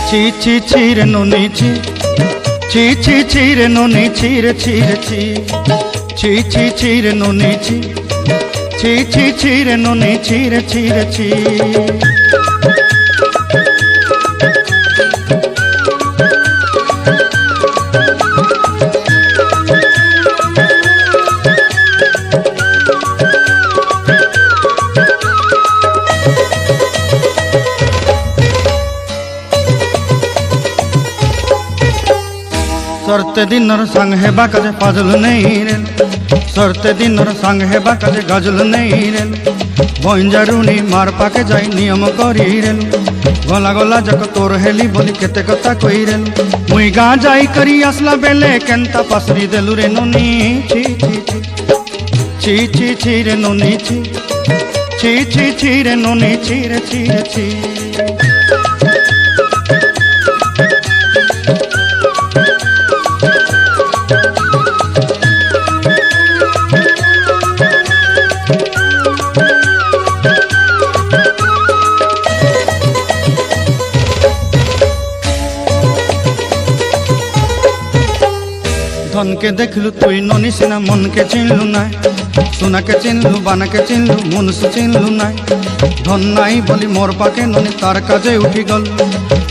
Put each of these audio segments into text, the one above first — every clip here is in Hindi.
ছি ছি ছি রে ননি ছি ছি ছি ছি রে ননি ছি রে ছি রে ছি ছি ছি ছি রে ননি ছি ছি ছি ছি রে ননি ছি রে ছি রে ছি। सरते दिनर संग हेबा काजे पाजल नहीं रेल सरते दिनर संग हेबा काजे गजल नहीं रेल बंजारुनी मार पाके जाई नियम करी रेल गला गला जक तोर हेली बोली केते कथा कई रेल मुई गाँ जाई करी आसला बेले केंता पासरी देलु रे नोनी छी छी छी छी छी रे नोनी छी छी छी छी रे नोनी छी रे छी रे छी। धन के देखलु तुई ननी सिना मन के चिन्हलु नाय सुना के चिन्हलु बाना के चिन्हलु मन से चिन्हलु नाय धन नाई बोली मोर पाके ननी तार काजे उठी गल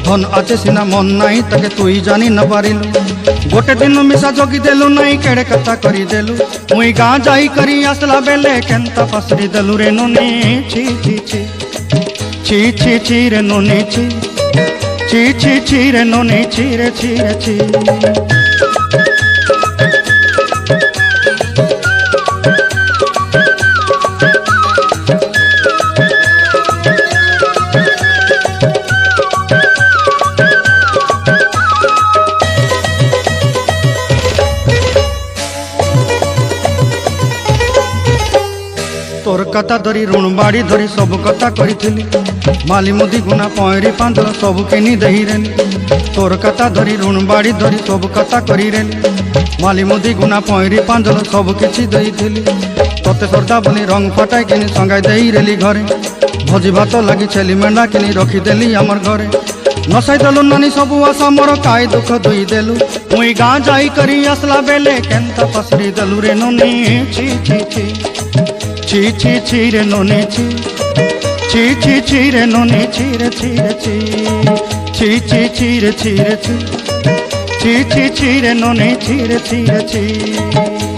धन आचे सिना मन नाई ताके तुई जानी न पारिलु गोटे दिन मिसा जोगी देलु नाई केड़े कथा करी देलु मुई गाँ जाई करी आसला बेले केंता पासरी देलु रे ननी छी छी छी छी छी छी रे ननी छी छी छी छी रे ननी छी रे छी रे छी। तोर कथा धरी ऋण बाड़ी धरी सब कथा करी माली मुदी गुना पहरी पांदर सब किनी दही रेली तोर कथा धरी ऋण बाड़ी धरी सब कथा करी रेली माली मुदी गुना पहरी पांदर सब किछि दही थी तोते सरदा बोली रंग फटाई किनी संगाई दही रेली घरे भोजी भात लगी छेली मेंढा किनी रखीदेली आमर घरे नसाई देलु नानी सबू आशा मोर काय दुख दुई देलु मुई गाँ जाई करी आसला बेले केंता पसरी देलु रे ननी छी छी छी छी छी छी रे ननी छी छी छी छी रे ननी छी रे छी रे छी छी छी छी रे छी रे छी छी छी छी रे ननी छी रे छी रे छी।